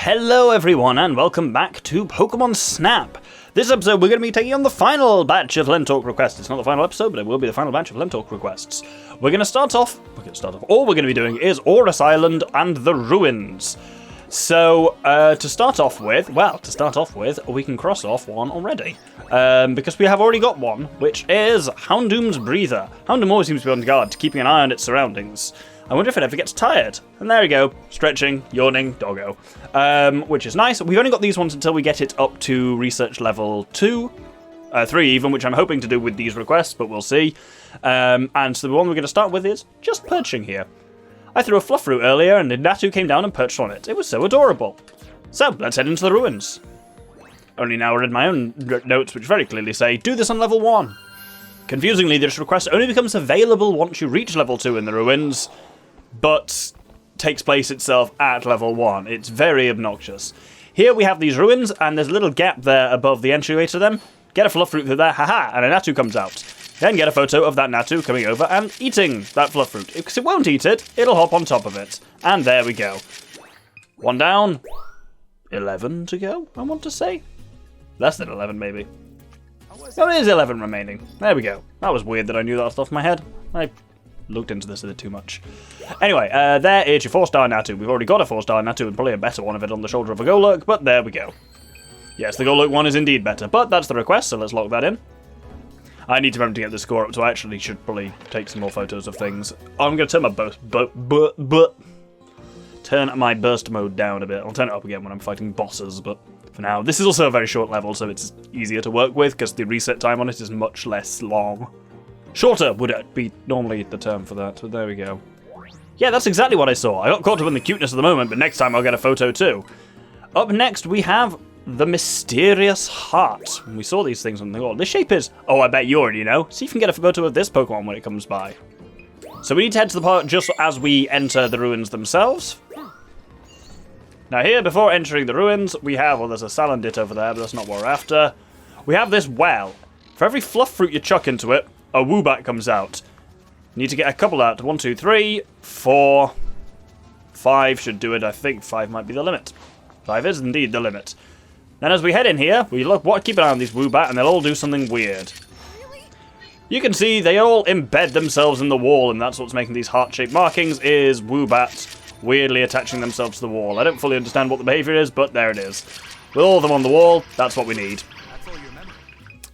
Hello everyone and welcome back to Pokémon Snap. This episode we're going to be taking on the final batch of LenTalk requests. It's not the final episode, but it will be the final batch of LenTalk requests. All we're going to be doing is Aurus Island and the Ruins. So, to start off with, we can cross off one already. Because we have already got one, which is Houndoom's Breather. Houndoom always seems to be on guard, keeping an eye on its surroundings. I wonder if it ever gets tired. And there we go, stretching, yawning, doggo. Which is nice. We've only got these ones until we get it up to research level 2. 3 even, which I'm hoping to do with these requests, but we'll see. And so the one we're going to start with is just Perching here. I threw a fluff fruit earlier and Natu came down and perched on it. It was so adorable. So, let's head into the ruins. Only now I read my own notes, which very clearly say, do this on level 1. Confusingly, this request only becomes available once you reach level 2 in the ruins, but takes place itself at level 1. It's very obnoxious. Here we have these ruins, and there's a little gap there above the entryway to them. Get a fluff fruit through there, haha, and a Natu comes out. Then get a photo of that Natu coming over and eating that fluff fruit. Because it won't eat it, it'll hop on top of it. And there we go. 1 down. 11 to go, I want to say. Less than 11, maybe. Oh, it is 11 remaining. There we go. That was weird that I knew that off the top of my head. I looked into this a bit too much. Anyway, there is your 4-star Natu. We've already got a 4-star Natu and probably a better one of it on the shoulder of a Golurk, but there we go. Yes, the Golurk one is indeed better, but that's the request, so let's lock that in. I need to remember to get the score up, so I actually should probably take some more photos of things. I'm going to turn my burst mode down a bit. I'll turn it up again when I'm fighting bosses, but for now, this is also a very short level, so it's easier to work with, because the reset time on it is much less long. Shorter would be normally the term for that, but there we go. Yeah, that's exactly what I saw. I got caught up in the cuteness of the moment, but next time I'll get a photo too. Up next, we have the Mysterious Heart. We saw these things on the wall. This shape is... Oh, I bet you already know. See if you can get a photo of this Pokemon when it comes by. So we need to head to the part just as we enter the ruins themselves. Now here, before entering the ruins, we have... Well, there's a Salandit over there, but that's not what we're after. We have this well. For every fluff fruit you chuck into it, a Woobat comes out. Need to get a couple out. 1, 2, 3, 4, 5 should do it. I think 5 might be the limit. 5 is indeed the limit. Then as we head in here, we keep an eye on these Woobat, and they'll all do something weird. You can see they all embed themselves in the wall, and that's what's making these heart-shaped markings, is Woobats weirdly attaching themselves to the wall. I don't fully understand what the behavior is, but there it is. With all of them on the wall, that's what we need.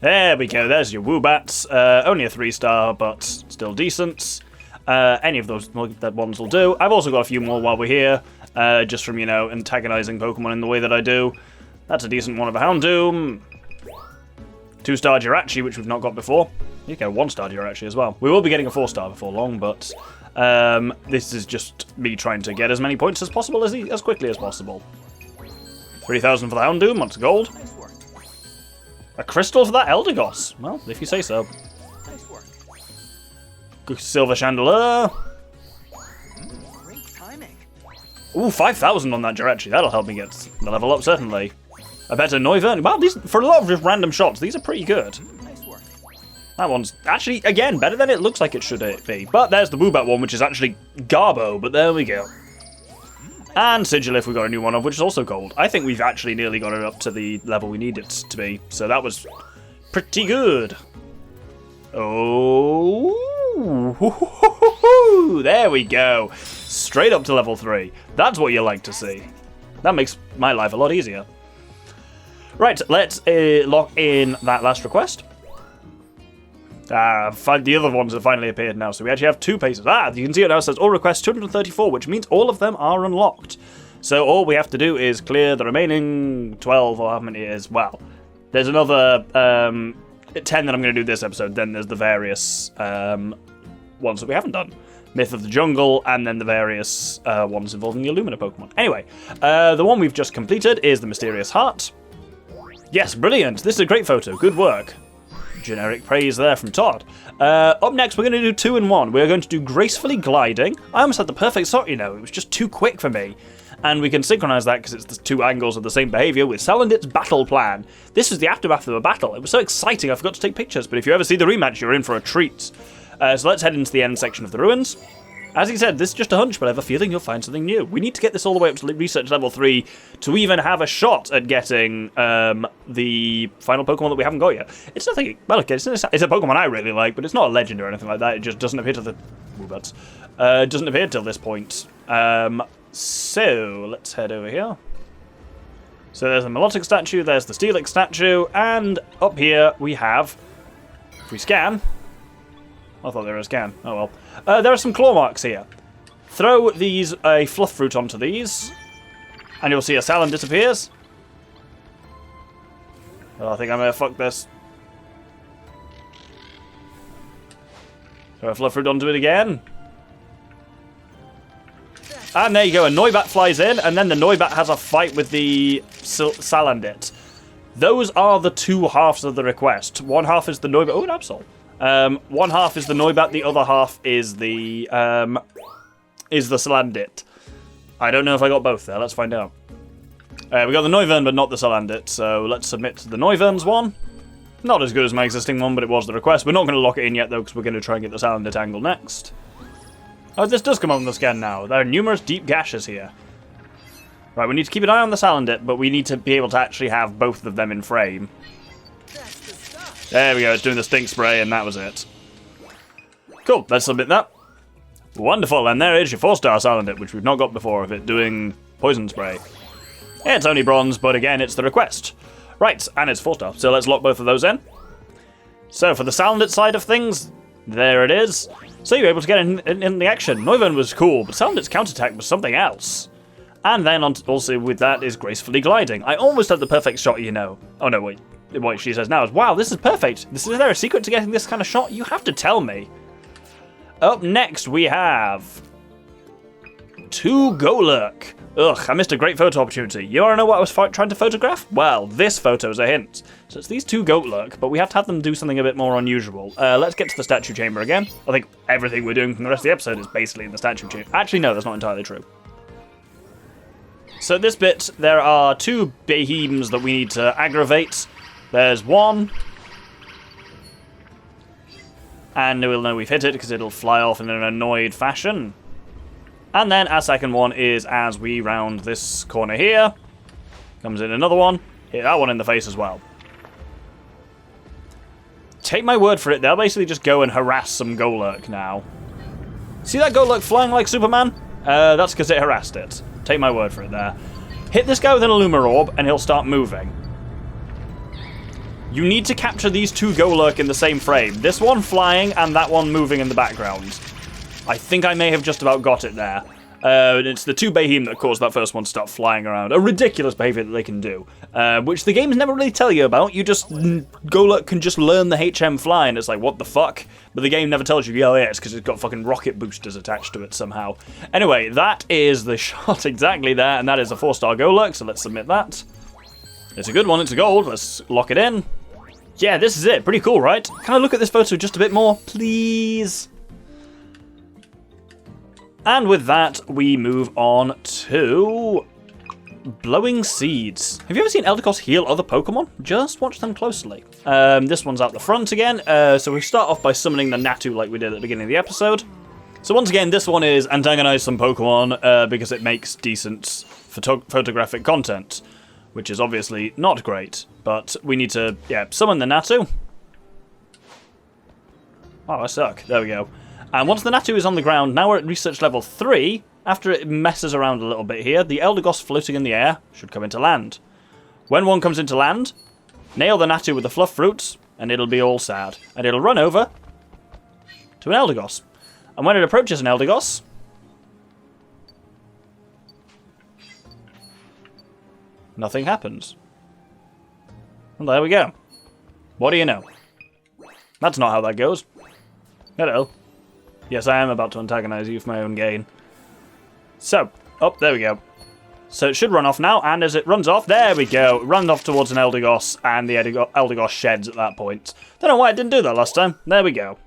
There we go, there's your Woobats. Only a 3-star, but still decent. Any of those ones will do. I've also got a few more while we're here, just from, antagonizing Pokemon in the way that I do. That's a decent one of a Houndoom. 2-star Jirachi, which we've not got before. You get a 1-star Jirachi as well. We will be getting a 4-star before long, but this is just me trying to get as many points as possible as quickly as possible. 3,000 for the Houndoom, what's gold? A crystal for that Eldegoss. Well, if you say so. Silver Chandelure. Ooh, 5,000 on that Jirachi. That'll help me get the level up, certainly. A better Noivern. Wow, these, for a lot of just random shots, these are pretty good. That one's actually, again, better than it looks like it should be. But there's the Woobat one, which is actually Garbo, but there we go. And Sigilif we got a new one of, which is also gold. I think we've actually nearly got it up to the level we need it to be. So that was pretty good. Oh, there we go. Straight up to level 3. That's what you like to see. That makes my life a lot easier. Right, let's lock in that last request. The other ones have finally appeared now, so we actually have 2 paces. You can see it now, it says all requests 234, which means all of them are unlocked. So all we have to do is clear the remaining 12, or how many it is. Well, there's another 10 that I'm going to do this episode, then there's the various ones that we haven't done. Myth of the Jungle, and then the various ones involving the Illumia Pokemon. Anyway, the one we've just completed is the Mysterious Heart. Yes, brilliant. This is a great photo. Good work. Generic praise there from Todd. Up next, we're going to do 2 in 1. We're going to do Gracefully Gliding. I almost had the perfect sort, It was just too quick for me. And we can synchronize that because it's the 2 angles of the same behavior with Salandit's battle plan. This is the aftermath of a battle. It was so exciting, I forgot to take pictures. But if you ever see the rematch, you're in for a treat. So let's head into the end section of the ruins. As he said, this is just a hunch, but I have a feeling you'll find something new. We need to get this all the way up to research level 3 to even have a shot at getting the final Pokemon that we haven't got yet. It's nothing... Well, okay, it's a Pokemon I really like, but it's not a legend or anything like that. It just doesn't appear to the... doesn't appear till this point. So, let's head over here. So there's the Melodic statue, there's the Steelix statue, and up here we have... If we scan... I thought there was a scan. Oh well. There are some claw marks here. Throw a fluff fruit onto these, and you'll see a Salandit appears. Oh, I think I may have fucked this. Throw a fluff fruit onto it again. And there you go, a Noibat flies in, and then the Noibat has a fight with the Salandit. Those are the two halves of the request. One half is the Noibat... Oh, an Absol. One half is the Noibat, the other half is the Salandit. I don't know if I got both there, let's find out. We got the Noivern, but not the Salandit, so let's submit the Noivern's one. Not as good as my existing one, but it was the request. We're not going to lock it in yet, though, because we're going to try and get the Salandit angle next. Oh, this does come up on the scan now. There are numerous deep gashes here. Right, we need to keep an eye on the Salandit, but we need to be able to actually have both of them in frame. There we go, it's doing the stink spray, and that was it. Cool, let's submit that. Wonderful, and there is your 4-star Salandit, which we've not got before of it, doing poison spray. Yeah, it's only bronze, but again, it's the request. Right, and it's 4-star, so let's lock both of those in. So, for the Salandit side of things, there it is. So you're able to get in the action. Noivern was cool, but Salandit's counterattack was something else. And then also with that is Gracefully Gliding. I almost had the perfect shot, you know. Oh no, wait. What she says now is, wow, this is perfect. Is there a secret to getting this kind of shot? You have to tell me. Up next, we have 2 Golurk. Ugh, I missed a great photo opportunity. You want to know what I was trying to photograph? Well, this photo is a hint. So it's these 2 Golurk, but we have to have them do something a bit more unusual. Let's get to the statue chamber again. I think everything we're doing from the rest of the episode is basically in the statue chamber. Actually, no, that's not entirely true. So this bit, there are 2 Beheems that we need to aggravate. There's one. And we'll know we've hit it because it'll fly off in an annoyed fashion. And then our second one is as we round this corner here. Comes in another one. Hit that one in the face as well. Take my word for it, they'll basically just go and harass some Golurk now. See that Golurk flying like Superman? That's because it harassed it. Take my word for it there. Hit this guy with an Illumia orb and he'll start moving. You need to capture these 2 Golurk in the same frame. This one flying and that one moving in the background. I think I may have just about got it there. It's the 2 Beheem that caused that first one to start flying around. A ridiculous behavior that they can do. Which the games never really tell you about. Golurk can just learn the HM fly, and it's like, what the fuck? But the game never tells you, oh yeah, it's because it's got fucking rocket boosters attached to it somehow. Anyway, that is the shot exactly there, and that is a 4-star Golurk, so let's submit that. It's a good one, it's a gold, let's lock it in. Yeah, this is it, pretty cool, right? Can I look at this photo just a bit more, please? And with that, we move on to Blowing Seeds. Have you ever seen Eldegoss heal other Pokemon? Just watch them closely. This one's out the front again. So we start off by summoning the Natu like we did at the beginning of the episode. So once again, this one is antagonize some Pokemon because it makes decent photographic content, which is obviously not great. But we need to, summon the Natu. Oh, I suck. There we go. And once the Natu is on the ground, now we're at research level 3. After it messes around a little bit here, the Eldegoss floating in the air should come into land. When one comes into land, nail the Natu with the fluff fruits, and it'll be all sad. And it'll run over to an Eldegoss. And when it approaches an Eldegoss, nothing happens. Well, there we go. What do you know? That's not how that goes. Hello. Yes, I am about to antagonize you for my own gain. So, there we go. So it should run off now, and as it runs off, there we go. It runs off towards an Eldegoss, and the Eldegoss sheds at that point. Don't know why it didn't do that last time. There we go.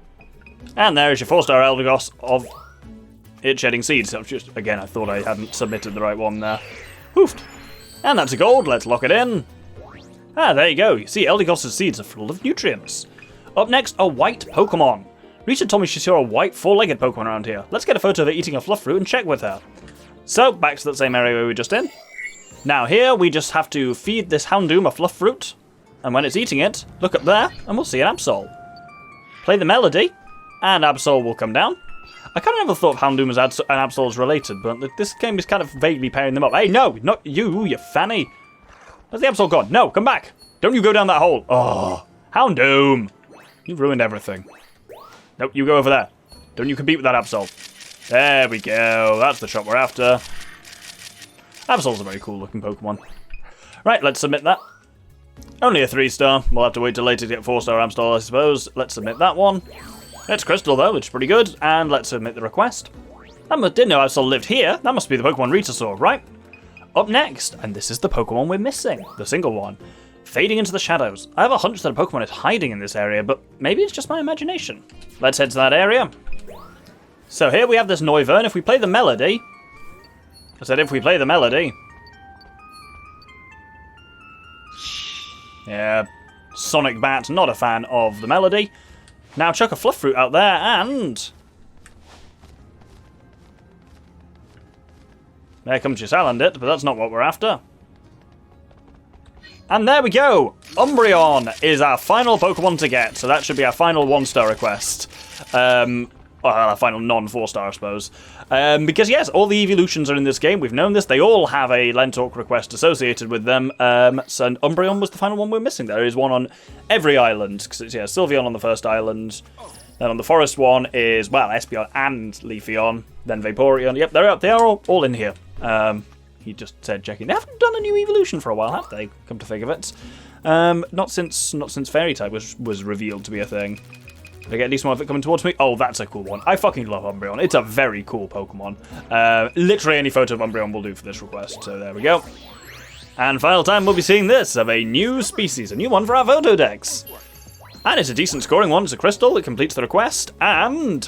And there is your 4-star Eldegoss of it shedding seeds. So just, again, I thought I hadn't submitted the right one there. Hoofed. And that's a gold. Let's lock it in. Ah, there you go. You see, Eldegoss's seeds are full of nutrients. Up next, a white Pokemon. Rita told me she saw a white four-legged Pokemon around here. Let's get a photo of her eating a fluff fruit and check with her. So, back to that same area we were just in. Now here, we just have to feed this Houndoom a fluff fruit. And when it's eating it, look up there, and we'll see an Absol. Play the melody, and Absol will come down. I kind of never thought Houndoom and Absol's related, but this game is kind of vaguely pairing them up. Hey, no, not you, you fanny. Where's the Absol gone? No, come back. Don't you go down that hole. Oh, Houndoom. You've ruined everything. Nope, you go over there. Don't you compete with that Absol. There we go. That's the shot we're after. Absol's a very cool looking Pokemon. Right, let's submit that. Only a 3-star. We'll have to wait till later to get 4-star Absol, I suppose. Let's submit that one. It's Crystal, though, which is pretty good. And let's submit the request. I didn't know Absol lived here. That must be the Pokemon Rita saw, right? Up next, and this is the Pokemon we're missing. The single one. Fading into the shadows. I have a hunch that a Pokemon is hiding in this area, but maybe it's just my imagination. Let's head to that area. So here we have this Noivern. If we play the melody... I said if we play the melody... Yeah, Sonic Bat, not a fan of the melody. Now chuck a fluff fruit out there and... There comes your Salandit, but that's not what we're after. And there we go! Umbreon is our final Pokemon to get, so that should be our final 1-star request. Well, our final non-4-star, I suppose. Because, yes, all the evolutions are in this game. We've known this. They all have a LenTalk request associated with them. So Umbreon was the final one we're missing. There is one on every island. Because it's, yeah, Sylveon on the first island. Then on the forest one is, well, Espeon and Leafeon. Then Vaporeon. Yep, they are all in here. He just said checking. They haven't done a new evolution for a while, have they? Come to think of it. Not since Fairy type was revealed to be a thing. Did I get at least one of it coming towards me? Oh, that's a cool one. I fucking love Umbreon. It's a very cool Pokemon. Literally any photo of Umbreon will do for this request. So there we go. And final time we'll be seeing this of a new species. A new one for our photo decks. And it's a decent scoring one. It's a crystal. It completes the request. And...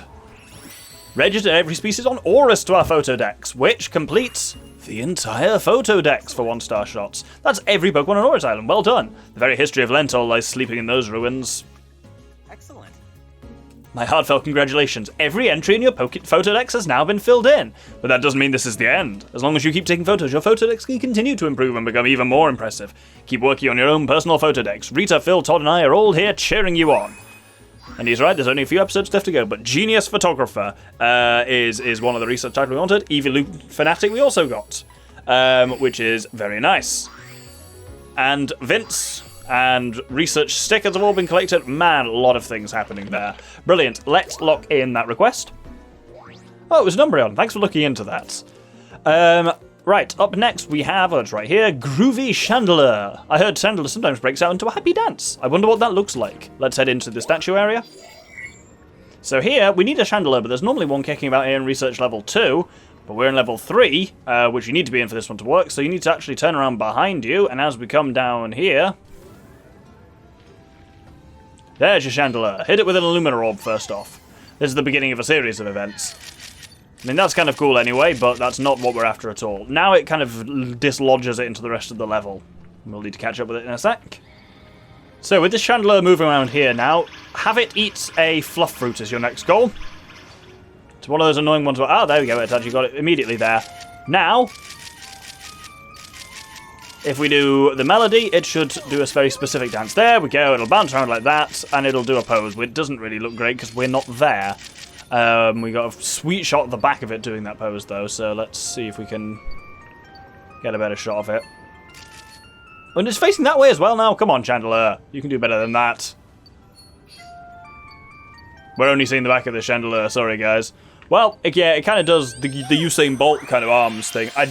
register every species on Aurus to our photo decks, which completes the entire photo decks for 1-star shots. That's every Pokemon on Aurus Island. Well done. The very history of Lental lies sleeping in those ruins. Excellent. My heartfelt congratulations. Every entry in your photo decks has now been filled in. But that doesn't mean this is the end. As long as you keep taking photos, your photo decks can continue to improve and become even more impressive. Keep working on your own personal photo decks. Rita, Phil, Todd and I are all here cheering you on. And he's right, there's only a few episodes left to go, but Genius Photographer is one of the research titles we wanted. Eevee Fanatic we also got, which is very nice. And Vince and research stickers have all been collected. Man, a lot of things happening there. Brilliant. Let's lock in that request. Oh, it was an Umbreon. Thanks for looking into that. Right, up next we have, it's right here, Groovy Chandelure. I heard Chandelure sometimes breaks out into a happy dance. I wonder what that looks like. Let's head into the statue area. So here, we need a Chandelure, but there's normally one kicking about here in Research Level 2, but we're in Level 3, which you need to be in for this one to work, so you need to actually turn around behind you, and as we come down here... there's your Chandelure. Hit it with an Illumina Orb first off. This is the beginning of a series of events. I mean, that's kind of cool anyway, but that's not what we're after at all. Now it kind of dislodges it into the rest of the level. We'll need to catch up with it in a sec. So with this Chandelure moving around here now, have it eat a fluff fruit as your next goal. It's one of those annoying ones where, oh, there we go, it's actually got it immediately there. Now, if we do the melody, it should do a very specific dance. There we go, it'll bounce around like that, and it'll do a pose. It doesn't really look great because we're not there. We got a sweet shot at the back of it doing that pose, though, so let's see if we can get a better shot of it. And it's facing that way as well now. Come on, Chandelure. You can do better than that. We're only seeing the back of the Chandelure. Sorry, guys. Well, yeah, it kind of does the Usain Bolt kind of arms thing. I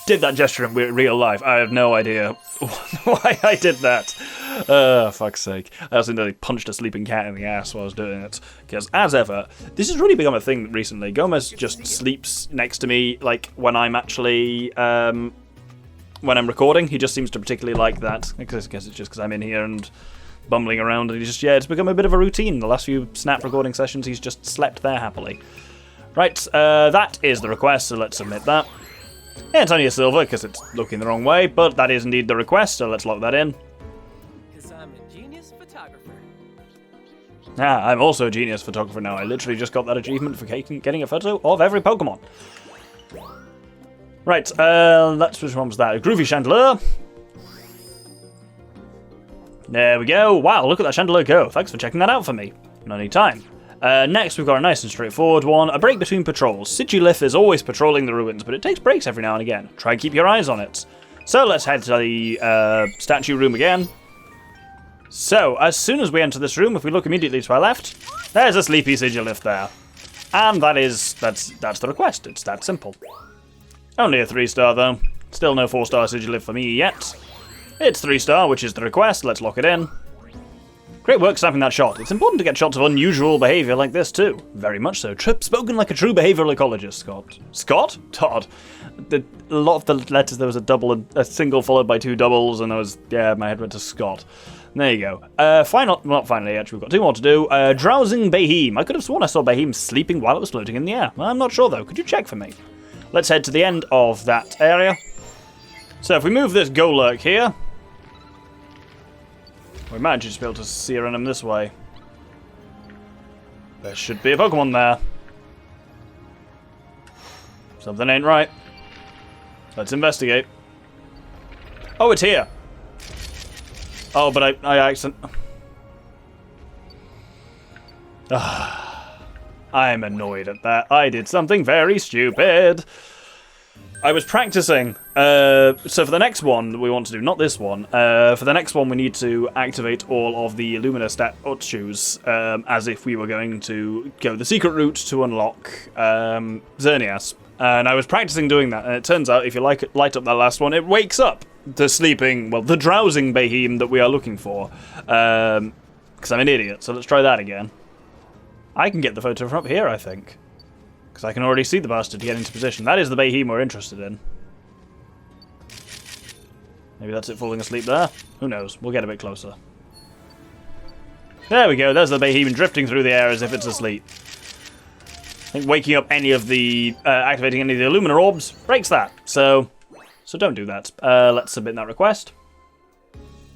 did that gesture in real life. I have no idea why I did that. Fuck's sake. I also nearly punched a sleeping cat in the ass while I was doing it. Because, as ever, this has really become a thing recently. Gomez just sleeps next to me, like, when I'm actually, when I'm recording. He just seems to particularly like that. I guess it's just because I'm in here and bumbling around. And he's just, yeah, it's become a bit of a routine. The last few Snap recording sessions, he's just slept there happily. Right, that is the request, so let's submit that. Yeah, it's only a silver because it's looking the wrong way, but that is indeed the request, so let's lock that in. Because I'm a genius photographer. Ah, I'm also a genius photographer now. I literally just got that achievement for getting a photo of every Pokemon. Right, which one was that? Groovy Chandelure. There we go. Wow, look at that Chandelure go. Thanks for checking that out for me. No need time. Next, we've got a nice and straightforward one. A break between patrols. Sigilif is always patrolling the ruins, but it takes breaks every now and again. Try and keep your eyes on it. So let's head to the statue room again. So, as soon as we enter this room, if we look immediately to our left, there's a sleepy Sigilif there. And that's the request. It's that simple. Only a 3-star though. Still no 4-star Sigilif for me yet. It's 3-star, which is the request. Let's lock it in. Great work snapping that shot. It's important to get shots of unusual behaviour like this too. Very much so. Spoken like a true behavioural ecologist, Scott. Scott? Todd. A lot of the letters, there was a double and a single followed by 2 doubles, and there was, yeah, my head went to Scott. There you go. Not finally, actually, we've got 2 more to do. Drowsing Beheeyem. I could have sworn I saw Beheeyem sleeping while it was floating in the air. I'm not sure though. Could you check for me? Let's head to the end of that area. So if we move this Golurk here, we might just be able to see around him this way. There should be a Pokemon there. Something ain't right. Let's investigate. Oh, it's here. Oh, but I accidentally... I'm annoyed at that. I did something very stupid. I was practicing. So for the next one we want to do, not this one, for the next one we need to activate all of the Illumina statues as if we were going to go the secret route to unlock Xerneas. And I was practicing doing that, and it turns out if you light up that last one, it wakes up the drowsing Beheeyem that we are looking for. Because I'm an idiot, so let's try that again. I can get the photo from up here, I think. Because I can already see the bastard get into position. That is the Beheeyem we're interested in. Maybe that's it falling asleep there. Who knows? We'll get a bit closer. There we go. There's the Beheeyem drifting through the air as if it's asleep. I think waking up any of the... activating any of the Illumina orbs breaks that. So don't do that. Let's submit that request.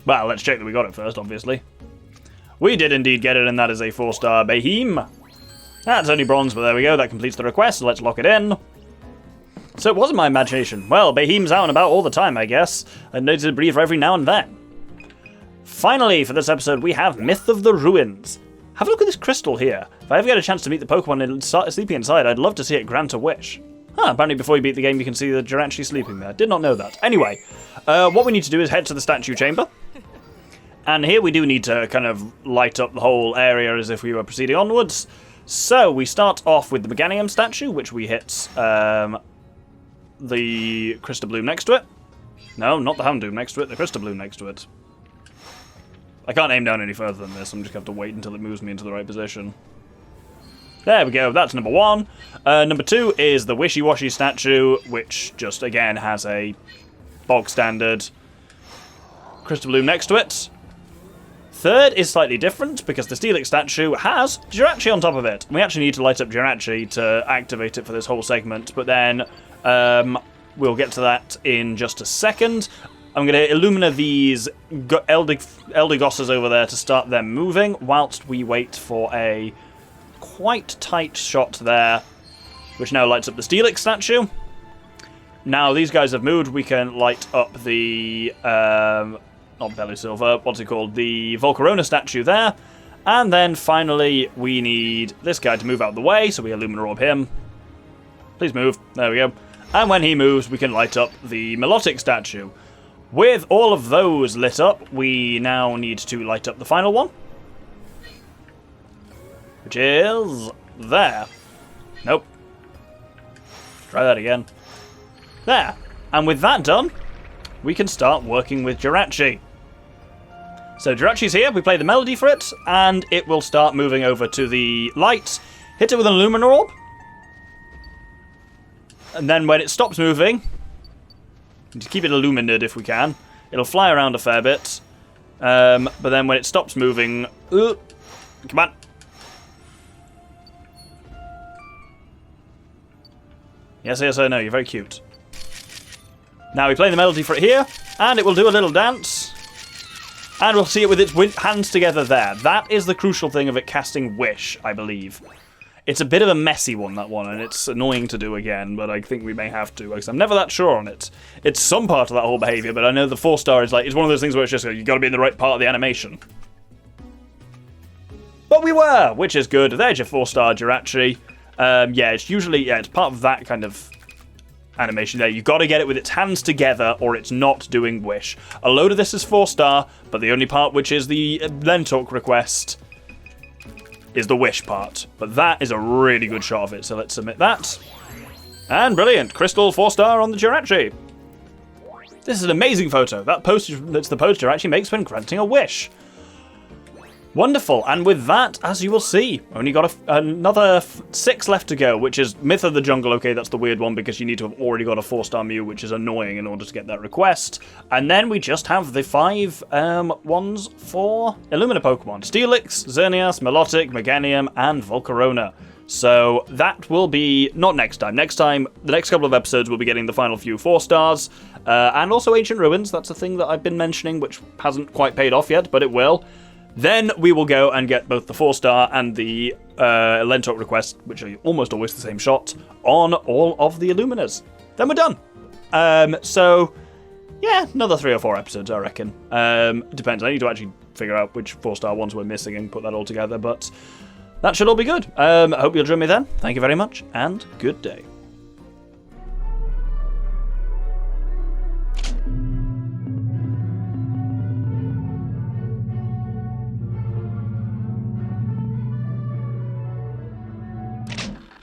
Well, let's check that we got it first, obviously. We did indeed get it, and that is a 4-star Beheeyem. That's only bronze, but there we go. That completes the request, so let's lock it in. So it wasn't my imagination. Well, Beheeyem's out and about all the time, I guess. I need to breathe every now and then. Finally, for this episode, we have Myth of the Ruins. Have a look at this crystal here. If I ever get a chance to meet the Pokemon sleeping inside, I'd love to see it grant a wish. Apparently before you beat the game, you can see that you're actually sleeping there. Did not know that. Anyway, what we need to do is head to the statue chamber. And here we do need to kind of light up the whole area as if we were proceeding onwards. So we start off with the Meganium statue, which we hit the Crystal Bloom next to it. No, not the Houndoom next to it, the Crystal Bloom next to it. I can't aim down any further than this, I'm just going to have to wait until it moves me into the right position. There we go, that's number 1. Number 2 is the Wishy Washy statue, which just, again, has a bog standard Crystal Bloom next to it. Third is slightly different, because the Steelix statue has Jirachi on top of it. We actually need to light up Jirachi to activate it for this whole segment, but then we'll get to that in just a second. I'm going to Illumina these Eldigosses over there to start them moving, whilst we wait for a quite tight shot there, which now lights up the Steelix statue. Now these guys have moved, we can light up the... not Belusilver, what's it called? The Volcarona statue there. And then finally, we need this guy to move out of the way, so we Illumina Orb him. Please move. There we go. And when he moves, we can light up the Milotic statue. With all of those lit up, we now need to light up the final one. Which is... there. Nope. Try that again. There. And with that done, we can start working with Jirachi. So Jirachi's here, we play the melody for it, and it will start moving over to the light. Hit it with an Illumina Orb. And then when it stops moving, to keep it illuminated if we can, it'll fly around a fair bit. But then when it stops moving... come on. Yes, I know, you're very cute. Now we play the melody for it here, and it will do a little dance. And we'll see it with its hands together there. That is the crucial thing of it casting Wish, I believe. It's a bit of a messy one, that one, and it's annoying to do again, but I think we may have to, because I'm never that sure on it. It's some part of that whole behaviour, but I know the 4-star is like, it's one of those things where it's just, you got to be in the right part of the animation. But we were, which is good. There's your 4-star Jirachi. Yeah, it's usually, it's part of that kind of animation there. You've got to get it with its hands together or it's not doing Wish. A load of this is 4-star, but the only part which is the LenTalk request is the Wish part. But that is a really good shot of it, so let's submit that. And brilliant, Crystal 4-star on the Jirachi. This is an amazing photo. That's the pose Jirachi makes when granting a wish. Wonderful, and with that, as you will see, only got another 6 left to go, which is Myth of the Jungle. Okay, that's the weird one because you need to have already got a 4-star Mew, which is annoying in order to get that request. And then we just have the 5 ones for Illumina Pokemon. Steelix, Xerneas, Milotic, Meganium, and Volcarona. So that will be, not next time. Next time, the next couple of episodes, we'll be getting the final few 4-stars. And also Ancient Ruins, that's a thing that I've been mentioning, which hasn't quite paid off yet, but it will. Then we will go and get both the 4-star and the LenTalk request, which are almost always the same shot, on all of the Illuminas. Then we're done. So, yeah, another 3 or 4 episodes, I reckon. Depends. I need to actually figure out which 4-star ones we're missing and put that all together, but that should all be good. I hope you'll join me then. Thank you very much, and good day.